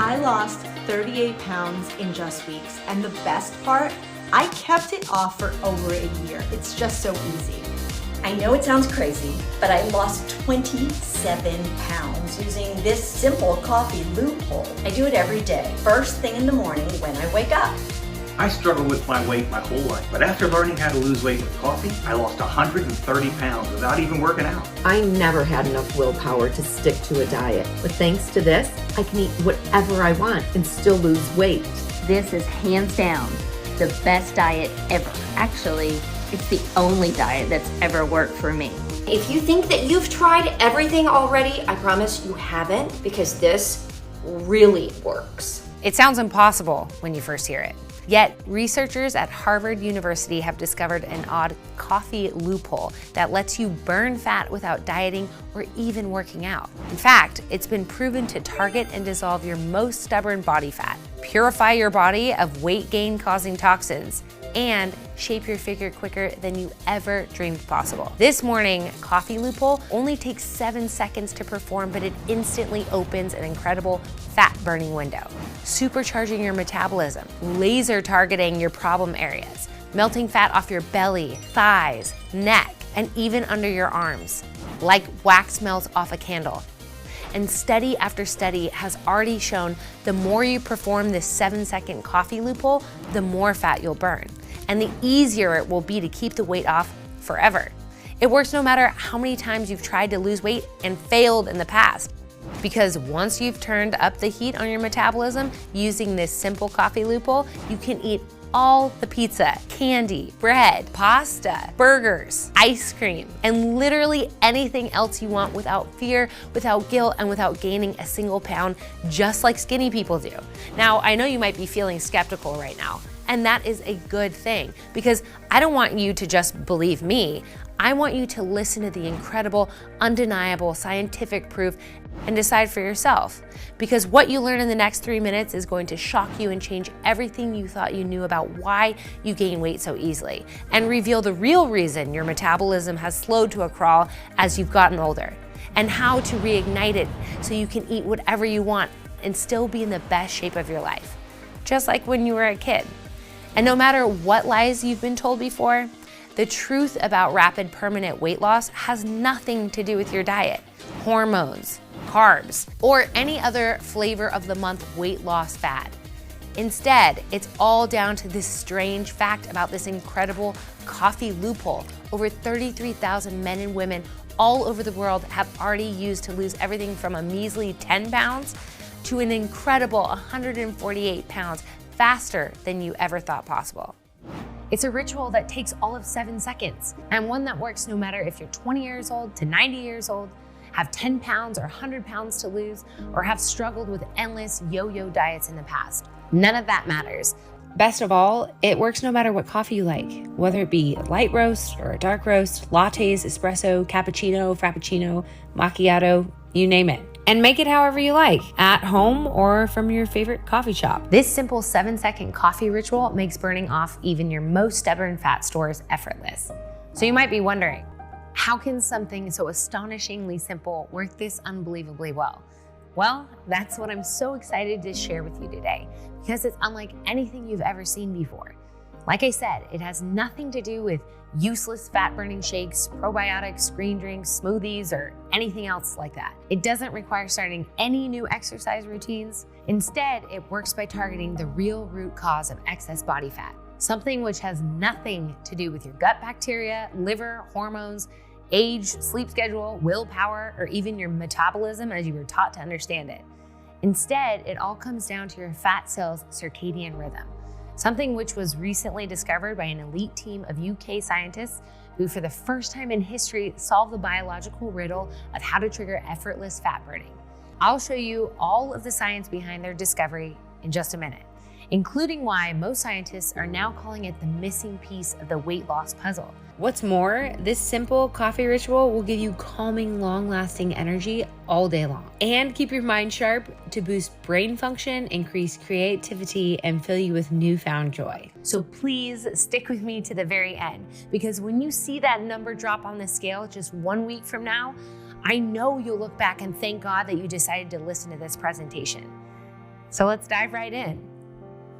I lost 38 pounds in just weeks, and the best part, I kept it off for over a year. It's just so easy. I know it sounds crazy, but I lost 27 pounds using this simple coffee loophole. I do it every day, first thing in the morning when I wake up. I struggled with my weight my whole life, but after learning how to lose weight with coffee, I lost 130 pounds without even working out. I never had enough willpower to stick to a diet, but thanks to this, I can eat whatever I want and still lose weight. This is hands down the best diet ever. Actually, it's the only diet that's ever worked for me. If you think that you've tried everything already, I promise you haven't, because this really works. It sounds impossible when you first hear it. Yet, researchers at Harvard University have discovered an odd coffee loophole that lets you burn fat without dieting or even working out. In fact, it's been proven to target and dissolve your most stubborn body fat, purify your body of weight gain causing toxins, and shape your figure quicker than you ever dreamed possible. This morning, coffee loophole only takes 7 seconds to perform, but it instantly opens an incredible fat burning window, supercharging your metabolism, laser targeting your problem areas, melting fat off your belly, thighs, neck, and even under your arms, like wax melts off a candle. And study after study has already shown the more you perform this 7-second coffee loophole, the more fat you'll burn, and the easier it will be to keep the weight off forever. It works no matter how many times you've tried to lose weight and failed in the past. Because once you've turned up the heat on your metabolism using this simple coffee loophole, you can eat all the pizza, candy, bread, pasta, burgers, ice cream, and literally anything else you want without fear, without guilt, and without gaining a single pound, just like skinny people do. Now, I know you might be feeling skeptical right now, and that is a good thing, because I don't want you to just believe me. I want you to listen to the incredible, undeniable scientific proof and decide for yourself. Because what you learn in the next 3 minutes is going to shock you and change everything you thought you knew about why you gain weight so easily, and reveal the real reason your metabolism has slowed to a crawl as you've gotten older, and how to reignite it so you can eat whatever you want and still be in the best shape of your life, just like when you were a kid. And no matter what lies you've been told before, the truth about rapid permanent weight loss has nothing to do with your diet, hormones, carbs, or any other flavor of the month weight loss fad. Instead, it's all down to this strange fact about this incredible coffee loophole over 33,000 men and women all over the world have already used to lose everything from a measly 10 pounds to an incredible 148 pounds faster than you ever thought possible. It's a ritual that takes all of 7 seconds, and one that works no matter if you're 20 years old to 90 years old, have 10 pounds or 100 pounds to lose, or have struggled with endless yo-yo diets in the past. None of that matters. Best of all, it works no matter what coffee you like, whether it be light roast or a dark roast, lattes, espresso, cappuccino, frappuccino, macchiato, you name it. And make it however you like, at home or from your favorite coffee shop. This simple 7-second coffee ritual makes burning off even your most stubborn fat stores effortless. So you might be wondering, how can something so astonishingly simple work this unbelievably well? Well, that's what I'm so excited to share with you today, because it's unlike anything you've ever seen before. Like I said, it has nothing to do with useless fat-burning shakes, probiotics, green drinks, smoothies, or anything else like that. It doesn't require starting any new exercise routines. Instead, it works by targeting the real root cause of excess body fat, something which has nothing to do with your gut bacteria, liver, hormones, age, sleep schedule, willpower, or even your metabolism as you were taught to understand it. Instead, it all comes down to your fat cells' circadian rhythm, something which was recently discovered by an elite team of UK scientists who, for the first time in history, solved the biological riddle of how to trigger effortless fat burning. I'll show you all of the science behind their discovery in just a minute, including why most scientists are now calling it the missing piece of the weight loss puzzle. What's more, this simple coffee ritual will give you calming, long-lasting energy all day long and keep your mind sharp to boost brain function, increase creativity, and fill you with newfound joy. So please stick with me to the very end, because when you see that number drop on the scale just 1 week from now, I know you'll look back and thank God that you decided to listen to this presentation. So let's dive right in.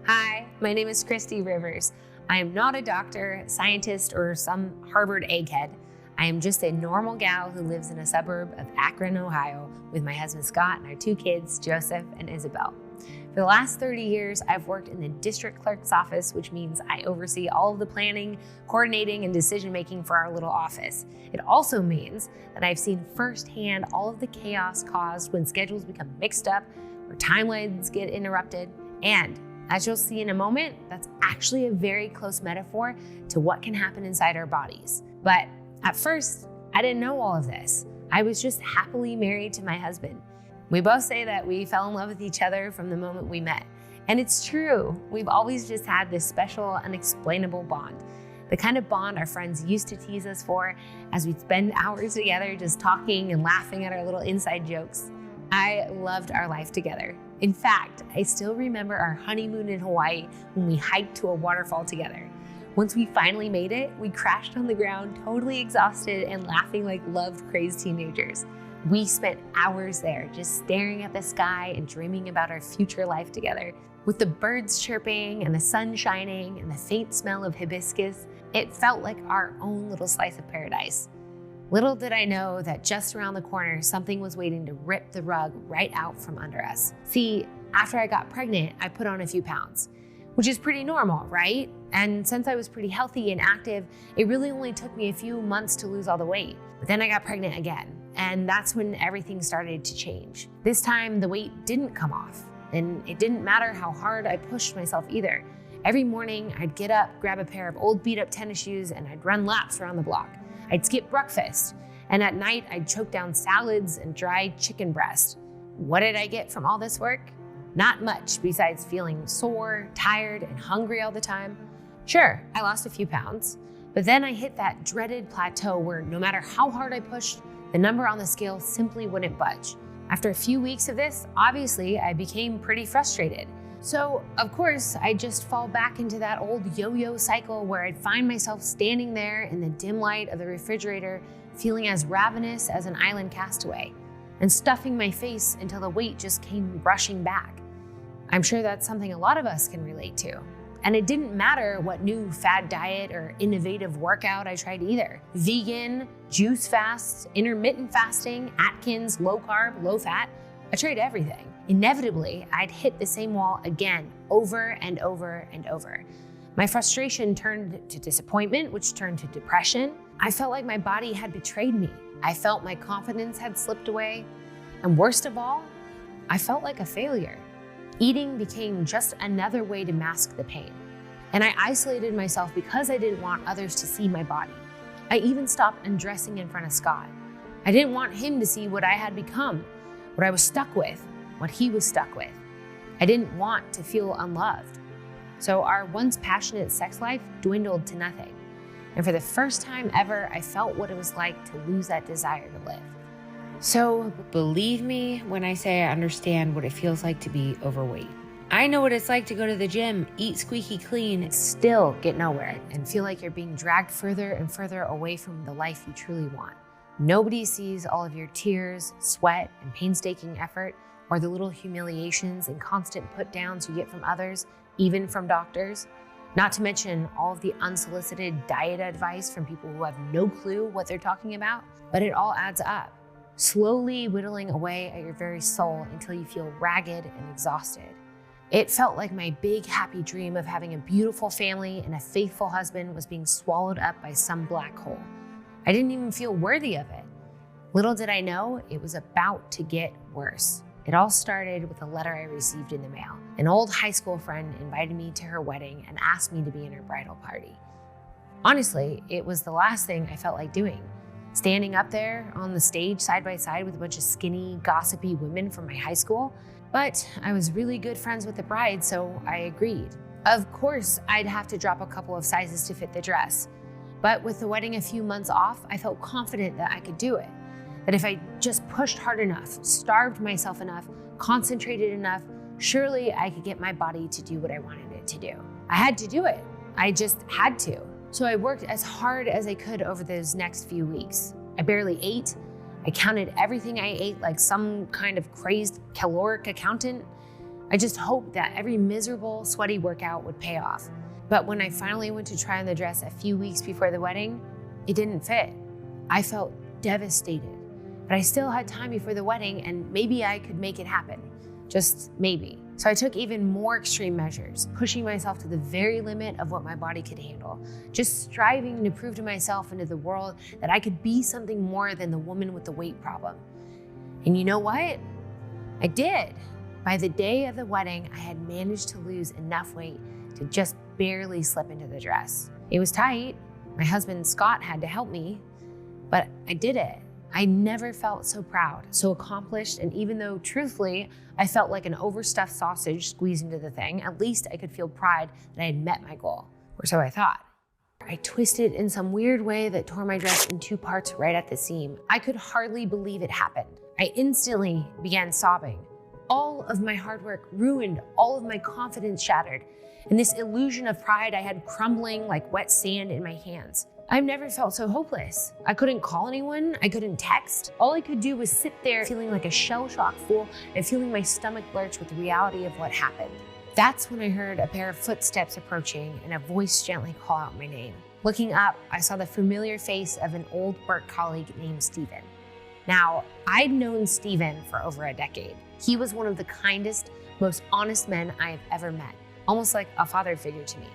Hi, my name is Christy Rivers. I am not a doctor, scientist, or some Harvard egghead. I am just a normal gal who lives in a suburb of Akron, Ohio, with my husband Scott and our 2 kids, Joseph and Isabel. For the last 30 years, I've worked in the district clerk's office, which means I oversee all of the planning, coordinating, and decision-making for our little office. It also means that I've seen firsthand all of the chaos caused when schedules become mixed up or timelines get interrupted. And as you'll see in a moment, that's actually a very close metaphor to what can happen inside our bodies. But at first, I didn't know all of this. I was just happily married to my husband. We both say that we fell in love with each other from the moment we met. And it's true. We've always just had this special, unexplainable bond. The kind of bond our friends used to tease us for as we'd spend hours together just talking and laughing at our little inside jokes. I loved our life together. In fact, I still remember our honeymoon in Hawaii when we hiked to a waterfall together. Once we finally made it, we crashed on the ground, totally exhausted and laughing like love-crazed teenagers. We spent hours there just staring at the sky and dreaming about our future life together. With the birds chirping and the sun shining and the faint smell of hibiscus, it felt like our own little slice of paradise. Little did I know that just around the corner, something was waiting to rip the rug right out from under us. See, after I got pregnant, I put on a few pounds, which is pretty normal, right? And since I was pretty healthy and active, it really only took me a few months to lose all the weight. But then I got pregnant again, and that's when everything started to change. This time, the weight didn't come off, and it didn't matter how hard I pushed myself either. Every morning, I'd get up, grab a pair of old beat-up tennis shoes, and I'd run laps around the block. I'd skip breakfast, and at night, I'd choke down salads and dried chicken breast. What did I get from all this work? Not much besides feeling sore, tired, and hungry all the time. Sure, I lost a few pounds, but then I hit that dreaded plateau where no matter how hard I pushed, the number on the scale simply wouldn't budge. After a few weeks of this, obviously, I became pretty frustrated. So, of course, I'd just fall back into that old yo-yo cycle where I'd find myself standing there in the dim light of the refrigerator, feeling as ravenous as an island castaway, and stuffing my face until the weight just came rushing back. I'm sure that's something a lot of us can relate to. And it didn't matter what new fad diet or innovative workout I tried either. Vegan, juice fasts, intermittent fasting, Atkins, low carb, low fat. I tried everything. Inevitably, I'd hit the same wall again, over and over and over. My frustration turned to disappointment, which turned to depression. I felt like my body had betrayed me. I felt my confidence had slipped away. And worst of all, I felt like a failure. Eating became just another way to mask the pain. And I isolated myself because I didn't want others to see my body. I even stopped undressing in front of Scott. I didn't want him to see what I had become, what I was stuck with, what he was stuck with. I didn't want to feel unloved. So our once passionate sex life dwindled to nothing. And for the first time ever, I felt what it was like to lose that desire to live. So believe me when I say I understand what it feels like to be overweight. I know what it's like to go to the gym, eat squeaky clean, still get nowhere, and feel like you're being dragged further and further away from the life you truly want. Nobody sees all of your tears, sweat, and painstaking effort, or the little humiliations and constant put-downs you get from others, even from doctors. Not to mention all of the unsolicited diet advice from people who have no clue what they're talking about, but it all adds up, slowly whittling away at your very soul until you feel ragged and exhausted. It felt like my big happy dream of having a beautiful family and a faithful husband was being swallowed up by some black hole. I didn't even feel worthy of it. Little did I know, it was about to get worse. It all started with a letter I received in the mail. An old high school friend invited me to her wedding and asked me to be in her bridal party. Honestly, it was the last thing I felt like doing. Standing up there on the stage side by side with a bunch of skinny, gossipy women from my high school. But I was really good friends with the bride, so I agreed. Of course, I'd have to drop a couple of sizes to fit the dress. But with the wedding a few months off, I felt confident that I could do it. That if I just pushed hard enough, starved myself enough, concentrated enough, surely I could get my body to do what I wanted it to do. I had to do it. I just had to. So I worked as hard as I could over those next few weeks. I barely ate. I counted everything I ate like some kind of crazed caloric accountant. I just hoped that every miserable, sweaty workout would pay off. But when I finally went to try on the dress a few weeks before the wedding, it didn't fit. I felt devastated, but I still had time before the wedding and maybe I could make it happen. Just maybe. So I took even more extreme measures, pushing myself to the very limit of what my body could handle, just striving to prove to myself and to the world that I could be something more than the woman with the weight problem. And you know what? I did. By the day of the wedding, I had managed to lose enough weight to just barely slip into the dress. It was tight. My husband, Scott, had to help me, but I did it. I never felt so proud, so accomplished, and even though, truthfully, I felt like an overstuffed sausage squeezed into the thing, at least I could feel pride that I had met my goal, or so I thought. I twisted in some weird way that tore my dress in 2 parts right at the seam. I could hardly believe it happened. I instantly began sobbing. All of my hard work ruined, all of my confidence shattered, and this illusion of pride I had crumbling like wet sand in my hands. I've never felt so hopeless. I couldn't call anyone, I couldn't text. All I could do was sit there feeling like a shell-shocked fool and feeling my stomach lurch with the reality of what happened. That's when I heard a pair of footsteps approaching and a voice gently call out my name. Looking up, I saw the familiar face of an old work colleague named Steven. Now, I'd known Steven for over a decade. He was one of the kindest, most honest men I have ever met, almost like a father figure to me.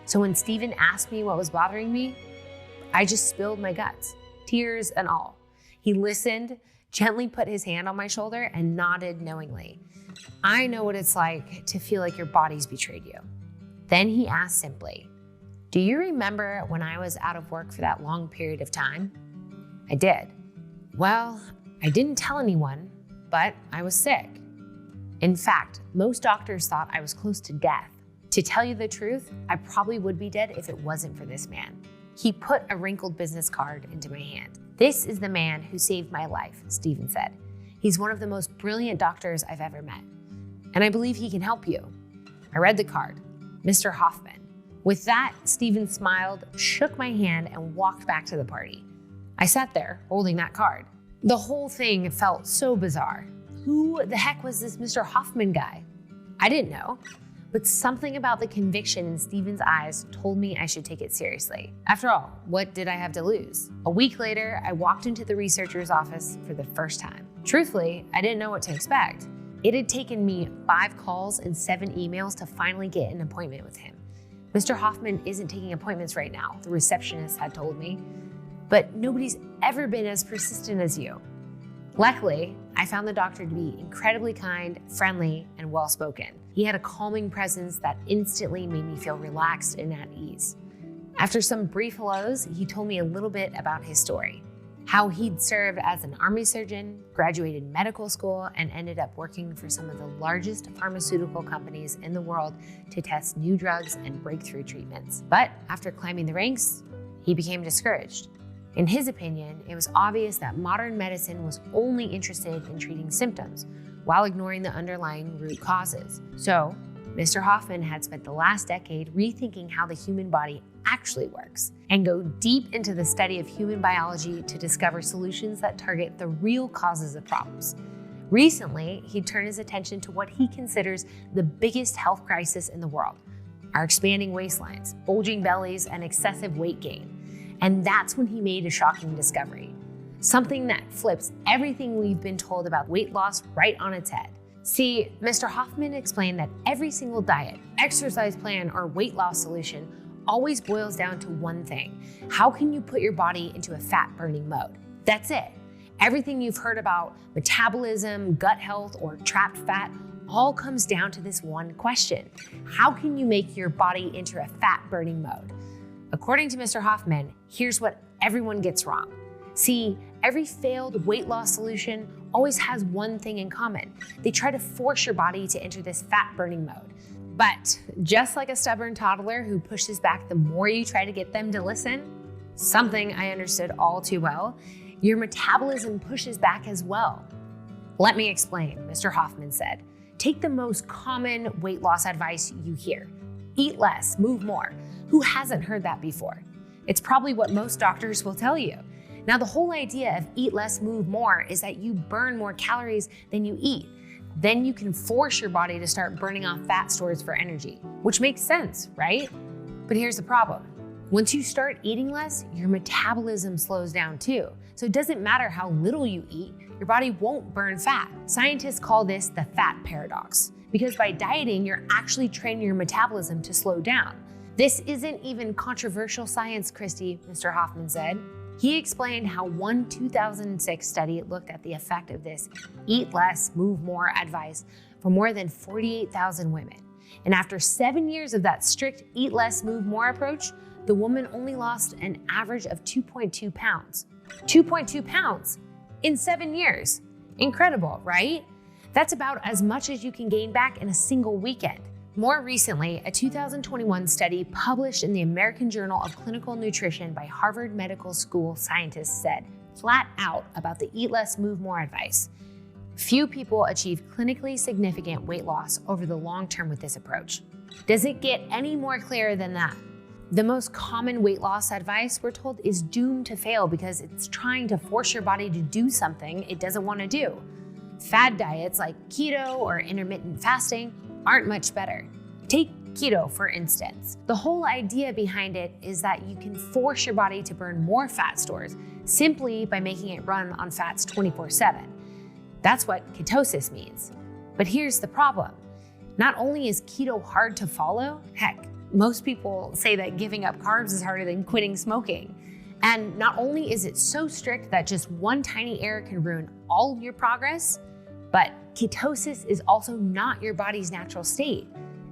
So when Steven asked me what was bothering me, I just spilled my guts, tears and all. He listened, gently put his hand on my shoulder and nodded knowingly. I know what it's like to feel like your body's betrayed you. Then he asked simply, "Do you remember when I was out of work for that long period of time?" I did. Well, I didn't tell anyone, but I was sick. In fact, most doctors thought I was close to death. To tell you the truth, I probably would be dead if it wasn't for this man. He put a wrinkled business card into my hand. "This is the man who saved my life," Steven said. "He's one of the most brilliant doctors I've ever met, and I believe he can help you." I read the card, Mr. Hoffman. With that, Steven smiled, shook my hand, and walked back to the party. I sat there, holding that card. The whole thing felt so bizarre. Who the heck was this Mr. Hoffman guy? I didn't know. But something about the conviction in Steven's eyes told me I should take it seriously. After all, what did I have to lose? A week later, I walked into the researcher's office for the first time. Truthfully, I didn't know what to expect. It had taken me 5 calls and 7 emails to finally get an appointment with him. Mr. Hoffman isn't taking appointments right now, the receptionist had told me. But nobody's ever been as persistent as you. Luckily, I found the doctor to be incredibly kind, friendly, and well-spoken. He had a calming presence that instantly made me feel relaxed and at ease. After some brief hellos, he told me a little bit about his story. How he'd served as an army surgeon, graduated medical school, and ended up working for some of the largest pharmaceutical companies in the world to test new drugs and breakthrough treatments. But after climbing the ranks, he became discouraged. In his opinion, it was obvious that modern medicine was only interested in treating symptoms while ignoring the underlying root causes. So, Mr. Hoffman had spent the last decade rethinking how the human body actually works and go deep into the study of human biology to discover solutions that target the real causes of problems. Recently, he turned his attention to what he considers the biggest health crisis in the world: our expanding waistlines, bulging bellies, and excessive weight gain. And that's when he made a shocking discovery. Something that flips everything we've been told about weight loss right on its head. See, Mr. Hoffman explained that every single diet, exercise plan, or weight loss solution always boils down to one thing. How can you put your body into a fat-burning mode? That's it. Everything you've heard about metabolism, gut health, or trapped fat all comes down to this one question. How can you make your body into a fat-burning mode? According to Mr. Hoffman, here's what everyone gets wrong. See, every failed weight loss solution always has one thing in common. They try to force your body to enter this fat-burning mode. But just like a stubborn toddler who pushes back the more you try to get them to listen, something I understood all too well, your metabolism pushes back as well. Let me explain, Mr. Hoffman said. Take the most common weight loss advice you hear. Eat less, move more. Who hasn't heard that before? It's probably what most doctors will tell you. Now, the whole idea of eat less, move more is that you burn more calories than you eat. then you can force your body to start burning off fat stores for energy, which makes sense, right? But here's the problem. Once you start eating less, your metabolism slows down too. So it doesn't matter how little you eat, your body won't burn fat. Scientists call this the fat paradox, because by dieting, you're actually training your metabolism to slow down. This isn't even controversial science, Christy, Mr. Hoffman said. He explained how one 2006 study looked at the effect of this eat less, move more advice for more than 48,000 women. And after 7 years of that strict eat less, move more approach, the woman only lost an average of 2.2 pounds. 2.2 pounds in 7 years. Incredible, right? That's about as much as you can gain back in a single weekend. More recently, a 2021 study published in the American Journal of Clinical Nutrition by Harvard Medical School scientists said flat out about the eat less, move more advice. Few people achieve clinically significant weight loss over the long term with this approach. Does it get any more clear than that? The most common weight loss advice, we're told, is doomed to fail because it's trying to force your body to do something it doesn't want to do. Fad diets like keto or intermittent fasting aren't much better. Take keto, for instance. The whole idea behind it is that you can force your body to burn more fat stores simply by making it run on fats 24/7. That's what ketosis means. But here's the problem. Not only is keto hard to follow, heck, most people say that giving up carbs is harder than quitting smoking. And not only is it so strict that just one tiny error can ruin all of your progress, but ketosis is also not your body's natural state.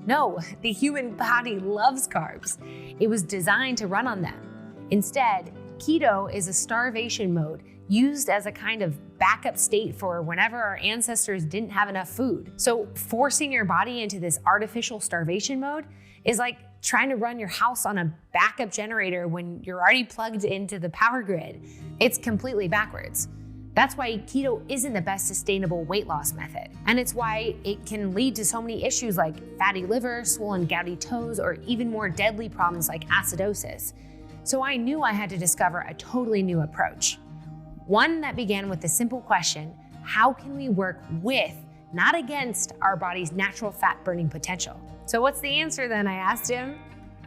No, the human body loves carbs. It was designed to run on them. Instead, keto is a starvation mode used as a kind of backup state for whenever our ancestors didn't have enough food. So forcing your body into this artificial starvation mode is like trying to run your house on a backup generator when you're already plugged into the power grid. It's completely backwards. That's why keto isn't the best sustainable weight loss method. And it's why it can lead to so many issues like fatty liver, swollen gouty toes, or even more deadly problems like acidosis. So I knew I had to discover a totally new approach. One that began with the simple question, how can we work with, not against, our body's natural fat burning potential? So what's the answer then, I asked him.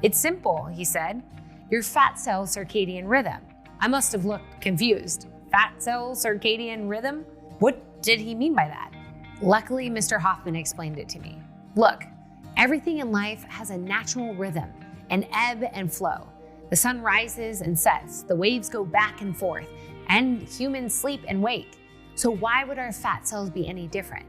It's simple, he said. Your fat cell circadian rhythm. I must have looked confused. Fat cell circadian rhythm? What did he mean by that? Luckily, Mr. Hoffman explained it to me. Look, everything in life has a natural rhythm, an ebb and flow. The sun rises and sets, the waves go back and forth, and humans sleep and wake. So why would our fat cells be any different?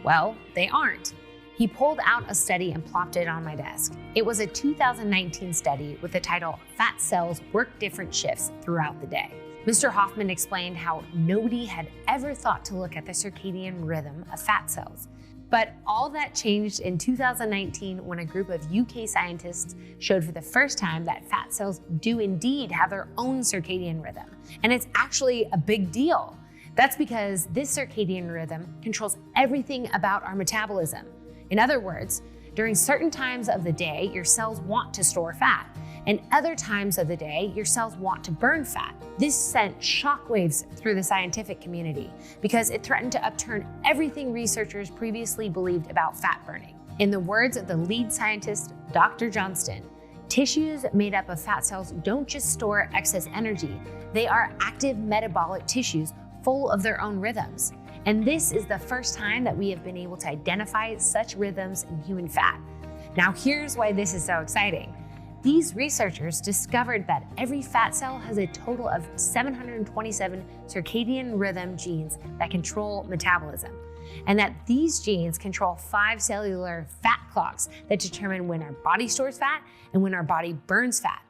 Well, they aren't. He pulled out a study and plopped it on my desk. It was a 2019 study with the title, Fat Cells Work Different Shifts Throughout the Day. Mr. Hoffman explained how nobody had ever thought to look at the circadian rhythm of fat cells. But all that changed in 2019 when a group of UK scientists showed for the first time that fat cells do indeed have their own circadian rhythm. And it's actually a big deal. That's because this circadian rhythm controls everything about our metabolism. In other words, during certain times of the day, your cells want to store fat, and other times of the day, your cells want to burn fat. This sent shockwaves through the scientific community because it threatened to upturn everything researchers previously believed about fat burning. In the words of the lead scientist, Dr. Johnston, tissues made up of fat cells don't just store excess energy, they are active metabolic tissues full of their own rhythms. And this is the first time that we have been able to identify such rhythms in human fat. Now here's why this is so exciting. These researchers discovered that every fat cell has a total of 727 circadian rhythm genes that control metabolism, and that these genes control 5 cellular fat clocks that determine when our body stores fat and when our body burns fat.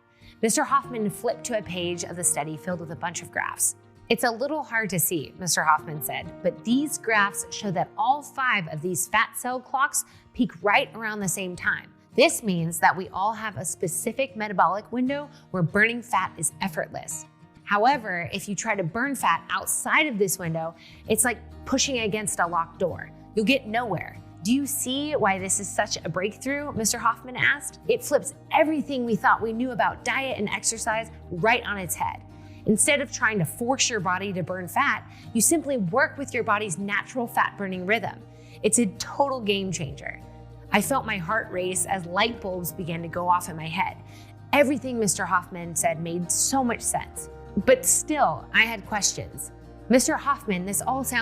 Mr. Hoffman flipped to a page of the study filled with a bunch of graphs. It's a little hard to see, Mr. Hoffman said, but these graphs show that all 5 of these fat cell clocks peak right around the same time. This means that we all have a specific metabolic window where burning fat is effortless. However, if you try to burn fat outside of this window, it's like pushing against a locked door. You'll get nowhere. Do you see why this is such a breakthrough? Mr. Hoffman asked. It flips everything we thought we knew about diet and exercise right on its head. Instead of trying to force your body to burn fat, you simply work with your body's natural fat burning rhythm. It's a total game changer. I felt my heart race as light bulbs began to go off in my head. Everything Mr. Hoffman said made so much sense. But still, I had questions. Mr. Hoffman, this all sounds